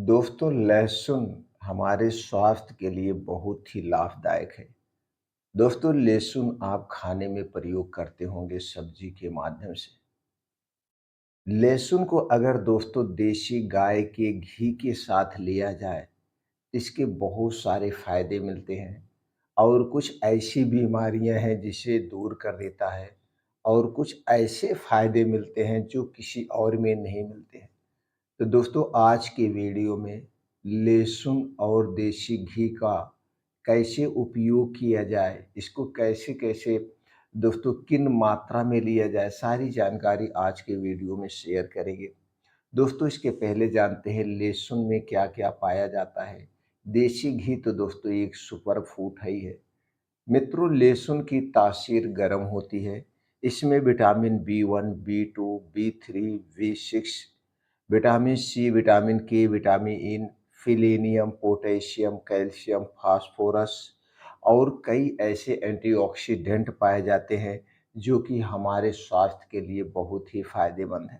दोस्तों लहसुन हमारे स्वास्थ्य के लिए बहुत ही लाभदायक है। दोस्तों लहसुन आप खाने में प्रयोग करते होंगे सब्जी के माध्यम से। लहसुन को अगर दोस्तों देसी गाय के घी के साथ लिया जाए, इसके बहुत सारे फायदे मिलते हैं और कुछ ऐसी बीमारियां हैं जिसे दूर कर देता है और कुछ ऐसे फायदे मिलते हैं जो किसी और में नहीं मिलते हैं। तो दोस्तों आज के वीडियो में लहसुन और देसी घी का कैसे उपयोग किया जाए, इसको कैसे-कैसे दोस्तों किन मात्रा में लिया जाए, सारी जानकारी आज के वीडियो में शेयर करेंगे। दोस्तों इसके पहले जानते हैं लहसुन में क्या-क्या पाया जाता है। देसी घी तो दोस्तों एक सुपर फूड है ही है। मित्रों लहसुन की तासीर गर्म होती है। इसमें vitamin B 1, B 2, B 3, B 6, vitamin C, vitamin K, vitamin, selenium, potassium, calcium, phosphorus और कई ऐसे एंटीऑक्सीडेंट पाए जाते हैं जो कि हमारे स्वास्थ्य के लिए बहुत ही फायदेमंद है।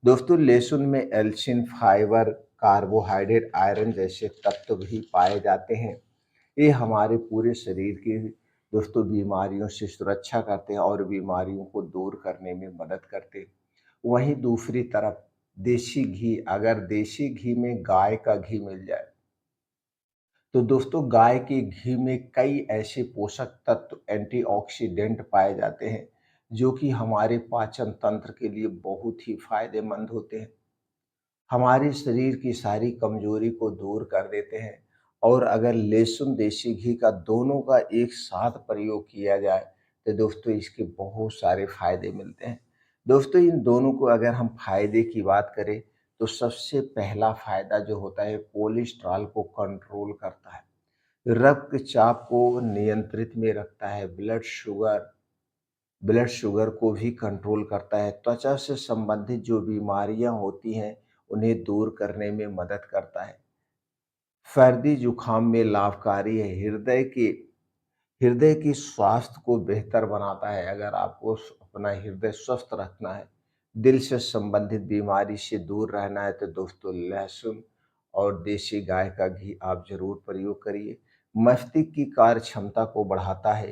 दोस्तों लहसुन में एल्शियम, फाइबर, कार्बोहाइड्रेट, आयरन जैसे तत्व भी पाए जाते हैं। ये हमारे पूरे शरीर की दोस्तों बीमारियों से सुरक्षा करते हैं और बीमारियों को दूर करने में मदद करते हैं। वहीं दूसरी तरफ देसी घी, अगर देसी घी में गाय का घी मिल जाए, तो दोस्तों गाय के घी में कई ऐसे पोषक तत्व, एंटीऑक्सीडेंट पाए जाते हैं, जो कि हमारे पाचन तंत्र के लिए बहुत ही फायदेमंद होते हैं। हमारे शरीर की सारी कमजोरी को दूर कर देते हैं और अगर लहसुन देसी घी का दोनों का एक साथ प्रयोग किया जाए तो दोस्तों इसके बहुत सारे फायदे मिलते हैं। दोस्तों इन दोनों को अगर हम फायदे की बात करें तो सबसे पहला फायदा जो होता है कोलेस्ट्रॉल को कंट्रोल करता है, रक्तचाप को नियंत्रित में रखता है, ब्लड शुगर को भी कंट्रोल करता है, त्वचा से संबंधित जो बीमारियां होती हैं उन्हें दूर करने में मदद करता है, सर्दी जुकाम में लाभकारी है, हृदय की स्वास्थ्य को बेहतर बनाता है। अगर आपको अपना हृदय स्वस्थ रखना है, दिल से संबंधित बीमारी से दूर रहना है तो दोस्तों लहसुन और देसी गाय का घी आप जरूर प्रयोग करिए। मस्तिष्क की कार्य क्षमता को बढ़ाता है,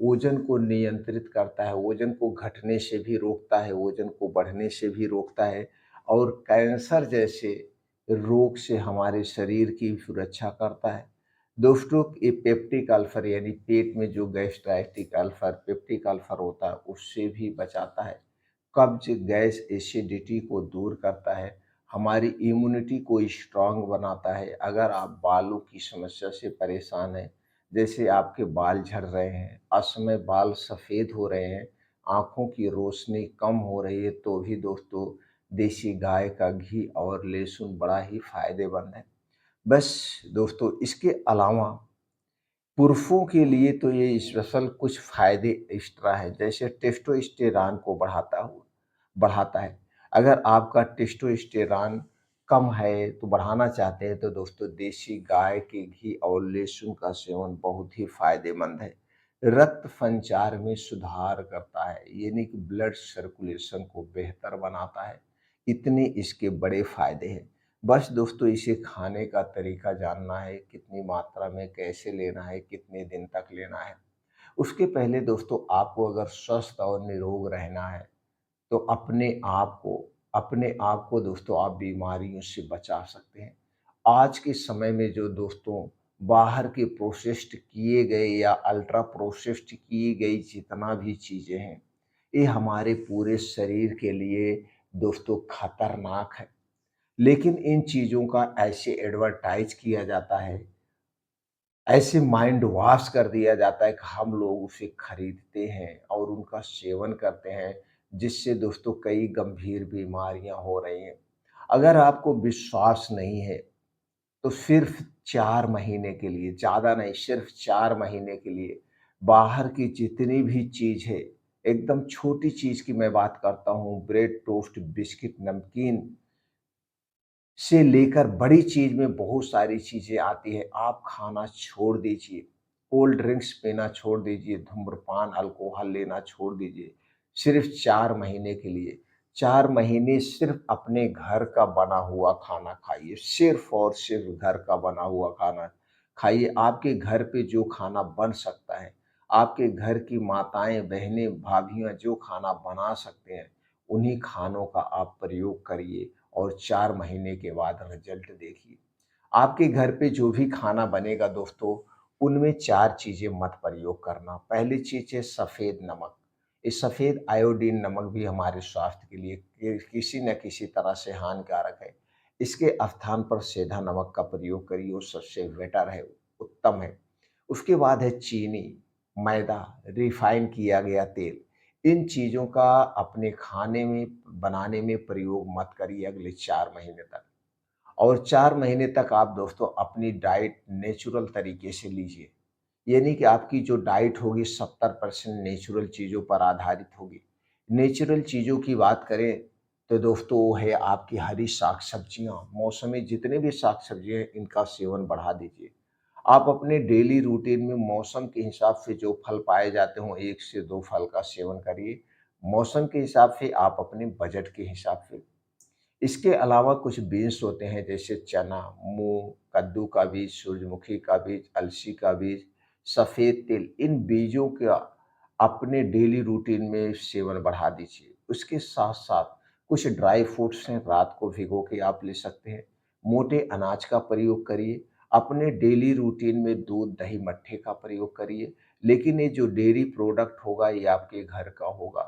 वजन को नियंत्रित करता है, वजन को घटने से भी रोकता है, वजन को बढ़ने से भी रोकता है और कैंसर जैसे रोग से हमारे शरीर की सुरक्षा करता है। दोस्तों ये पेप्टिक अल्सर यानी पेट में जो गैस्ट्राइटिक अल्सर, पेप्टिक अल्सर होता है उससे भी बचाता है। कब्ज, गैस, एसिडिटी को दूर करता है, हमारी इम्यूनिटी को स्ट्रांग बनाता है। अगर आप बालों की समस्या से परेशान हैं, जैसे आपके बाल झड़ रहे हैं, असमय बाल सफ़ेद हो रहे हैं, आँखों की रोशनी कम हो रही है, तो भी दोस्तों देसी गाय का घी और लहसुन बड़ा ही फ़ायदेमंद है। बस दोस्तों इसके अलावा पुरुषों के लिए तो ये स्पेशल कुछ फ़ायदे एक्स्ट्रा है, जैसे टेस्टोस्टेरोन को बढ़ाता है। अगर आपका टेस्टोस्टेरोन कम है तो बढ़ाना चाहते हैं तो दोस्तों देसी गाय के घी और लहसुन का सेवन बहुत ही फ़ायदेमंद है। रक्त संचार में सुधार करता है, यानी कि ब्लड सर्कुलेशन को बेहतर बनाता है। इतने इसके बड़े फ़ायदे हैं। बस दोस्तों इसे खाने का तरीका जानना है, कितनी मात्रा में कैसे लेना है, कितने दिन तक लेना है। उसके पहले दोस्तों आपको अगर स्वस्थ और निरोग रहना है तो अपने आप को दोस्तों आप बीमारियों से बचा सकते हैं। आज के समय में जो दोस्तों बाहर के प्रोसेस्ड किए गए या अल्ट्रा प्रोसेस्ड की गई जितना भी चीज़ें हैं, ये हमारे पूरे शरीर के लिए दोस्तों खतरनाक है। लेकिन इन चीज़ों का ऐसे एडवर्टाइज़ किया जाता है, ऐसे माइंड वॉश कर दिया जाता है कि हम लोग उसे खरीदते हैं और उनका सेवन करते हैं, जिससे दोस्तों कई गंभीर बीमारियां हो रही हैं। अगर आपको विश्वास नहीं है, तो सिर्फ 4 महीने के लिए, ज़्यादा नहीं, सिर्फ 4 महीने के लिए बाहर की जितनी भी चीज़ है, एकदम छोटी चीज़ की मैं बात करता हूँ, ब्रेड, टोस्ट, बिस्किट, नमकीन से लेकर बड़ी चीज़ में बहुत सारी चीज़ें आती हैं, आप खाना छोड़ दीजिए, कोल्ड ड्रिंक्स पीना छोड़ दीजिए, धूम्रपान, अल्कोहल लेना छोड़ दीजिए, सिर्फ़ 4 महीने के लिए। 4 महीने सिर्फ़ अपने घर का बना हुआ खाना खाइए, सिर्फ़ और सिर्फ़ घर का बना हुआ खाना खाइए। आपके घर पे जो खाना बन सकता है, आपके घर की माताएँ, बहनें, भाभियाँ जो खाना बना सकते हैं, उन्हीं खानों का आप प्रयोग करिए और 4 महीने के बाद रिज़ल्ट देखिए। आपके घर पे जो भी खाना बनेगा दोस्तों, उनमें 4 चीज़ें मत प्रयोग करना। पहली चीज़ है सफ़ेद नमक। ये सफ़ेद आयोडीन नमक भी हमारे स्वास्थ्य के लिए किसी न किसी तरह से हानिकारक है। इसके स्थान पर सेंधा नमक का प्रयोग करिए, वो सबसे बेटर है, उत्तम है। उसके बाद है चीनी, मैदा, रिफ़ाइन किया गया तेल। इन चीज़ों का अपने खाने में बनाने में प्रयोग मत करिए अगले 4 महीने तक। और 4 महीने तक आप दोस्तों अपनी डाइट नेचुरल तरीके से लीजिए। ये नहीं कि आपकी जो डाइट होगी 70% नेचुरल चीज़ों पर आधारित होगी। नेचुरल चीज़ों की बात करें तो दोस्तों वो है आपकी हरी साग-सब्जियाँ, मौसमी जितने भी साग-सब्जियाँ हैं इनका सेवन बढ़ा दीजिए। आप अपने डेली रूटीन में मौसम के हिसाब से जो फल पाए जाते हों 1 से 2 फल का सेवन करिए। मौसम के हिसाब से आप अपने बजट के हिसाब से। इसके अलावा कुछ बीन्स होते हैं जैसे चना, मूँग, कद्दू का बीज, सूरजमुखी का बीज, अलसी का बीज, सफ़ेद तिल, इन बीजों का अपने डेली रूटीन में सेवन बढ़ा दीजिए। उसके साथ-साथ कुछ ड्राई फ्रूट्स हैं, रात को भिगो के आप ले सकते हैं। मोटे अनाज का प्रयोग करिए। अपने डेली रूटीन में दूध, दही, मट्ठे का प्रयोग करिए। लेकिन ये जो डेयरी प्रोडक्ट होगा, ये आपके घर का होगा।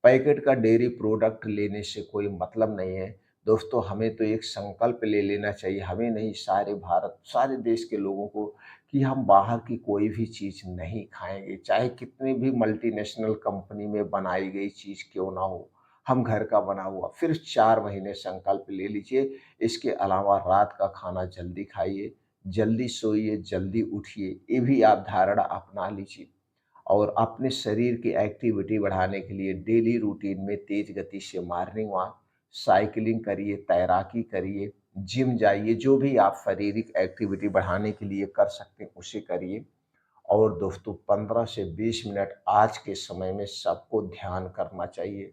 पैकेट का डेयरी प्रोडक्ट लेने से कोई मतलब नहीं है। दोस्तों हमें तो एक संकल्प ले लेना चाहिए, हमें नहीं सारे भारत, सारे देश के लोगों को कि हम बाहर की कोई भी चीज़ नहीं खाएँगे, चाहे कितनी भी मल्टीनेशनल कंपनी में बनाई गई चीज़ क्यों ना हो, हम घर का बना हुआ फिर 4 महीने संकल्प ले लीजिए। इसके अलावा रात का खाना जल्दी खाइए, जल्दी सोइए, जल्दी उठिए, ये भी आप धारणा अपना लीजिए। और अपने शरीर की एक्टिविटी बढ़ाने के लिए डेली रूटीन में तेज गति से मॉर्निंग वॉक, साइकिलिंग करिए, तैराकी करिए, जिम जाइए, जो भी आप शारीरिक एक्टिविटी बढ़ाने के लिए कर सकते हैं उसे करिए। और दोस्तों 15 से 20 मिनट आज के समय में सबको ध्यान करना चाहिए।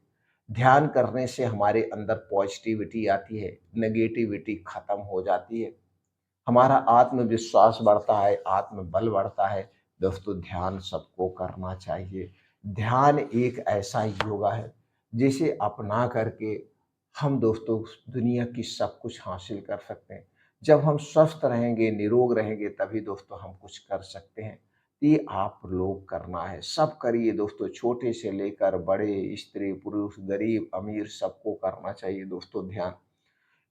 ध्यान करने से हमारे अंदर पॉजिटिविटी आती है, नेगेटिविटी खत्म हो जाती है, हमारा आत्मविश्वास बढ़ता है, आत्मबल बढ़ता है। दोस्तों ध्यान सबको करना चाहिए। ध्यान एक ऐसा योगा है, जिसे अपना करके हम दोस्तों दुनिया की सब कुछ हासिल कर सकते हैं। जब हम स्वस्थ रहेंगे, निरोग रहेंगे तभी दोस्तों हम कुछ कर सकते हैं। ये आप लोग करना है, सब करिए दोस्तों, छोटे से लेकर बड़े, स्त्री, पुरुष, गरीब, अमीर सबको करना चाहिए दोस्तों ध्यान।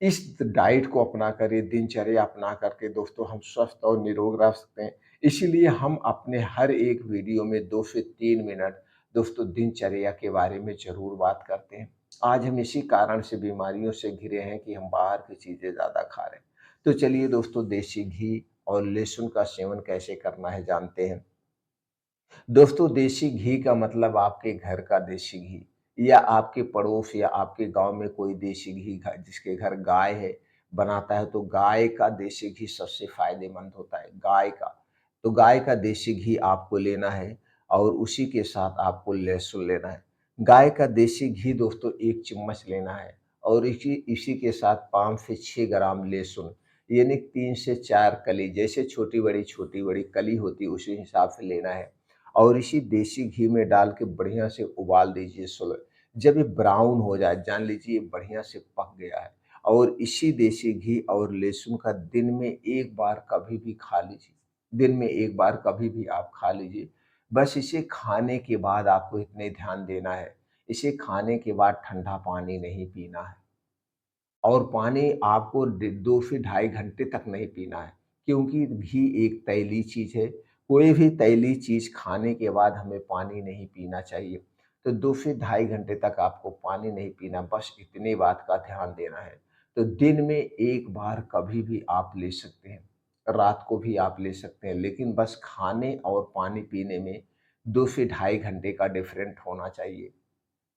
इस डाइट को अपना कर, ये दिनचर्या अपना करके दोस्तों हम स्वस्थ और निरोग रह सकते हैं। इसीलिए हम अपने हर एक वीडियो में 2 से 3 मिनट दोस्तों दिनचर्या के बारे में ज़रूर बात करते हैं। आज हम इसी कारण से बीमारियों से घिरे हैं कि हम बाहर की चीज़ें ज़्यादा खा रहे हैं। तो चलिए दोस्तों देसी घी और लहसुन का सेवन कैसे करना है जानते हैं। दोस्तों देसी घी का मतलब आपके घर का देसी घी या आपके पड़ोस या आपके गांव में कोई देसी घी जिसके घर गाय है बनाता है, तो गाय का देसी घी सबसे फायदेमंद होता है। गाय का, तो गाय का देसी घी आपको लेना है और उसी के साथ आपको लहसुन लेना है। गाय का देसी घी दोस्तों 1 चम्मच लेना है और इसी इसी के साथ 5 से 6 ग्राम लहसुन, यानी 3 से 4 कली, जैसे छोटी बड़ी कली होती है उसी हिसाब से लेना है और इसी देसी घी में डाल के बढ़िया से उबाल दीजिए सुबह। जब ये ब्राउन हो जाए जान लीजिए ये बढ़िया से पक गया है और इसी देसी घी और लहसुन का दिन में 1 बार कभी भी खा लीजिए। दिन में 1 बार कभी भी आप खा लीजिए। बस इसे खाने के बाद आपको इतने ध्यान देना है, इसे खाने के बाद ठंडा पानी नहीं पीना है। और पानी आपको 2 से ढाई घंटे तक नहीं पीना है, क्योंकि घी एक तैलीय चीज़ है। कोई भी तैलीय चीज़ खाने के बाद हमें पानी नहीं पीना चाहिए। तो 2 से ढाई घंटे तक आपको पानी नहीं पीना, बस इतनी बात का ध्यान देना है। तो दिन में 1 बार कभी भी आप ले सकते हैं, रात को भी आप ले सकते हैं, लेकिन बस खाने और पानी पीने में 2 से ढाई घंटे का डिफरेंट होना चाहिए।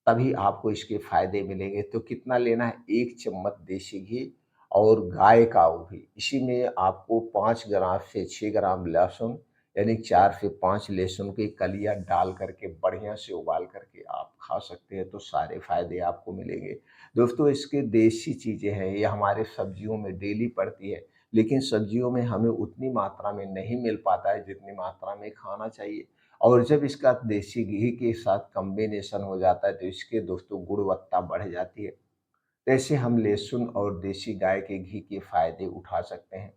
तभी आपको इसके फ़ायदे मिलेंगे। तो कितना लेना है? 1 चम्मच देसी घी और गाय का वो भी। इसी में आपको 5 ग्राम से 6 ग्राम लहसुन, यानी 4 से 5 लहसुन की कलियाँ डाल करके बढ़िया से उबाल करके आप खा सकते हैं, तो सारे फ़ायदे आपको मिलेंगे। दोस्तों, इसके देसी चीज़ें हैं, ये हमारे सब्जियों में डेली पड़ती है, लेकिन सब्जियों में हमें उतनी मात्रा में नहीं मिल पाता है जितनी मात्रा में खाना चाहिए। और जब इसका देसी घी के साथ कॉम्बिनेशन हो जाता है, तो इसके दोस्तों गुणवत्ता बढ़ जाती है। ऐसे हम लहसुन और देसी गाय के घी के फ़ायदे उठा सकते हैं।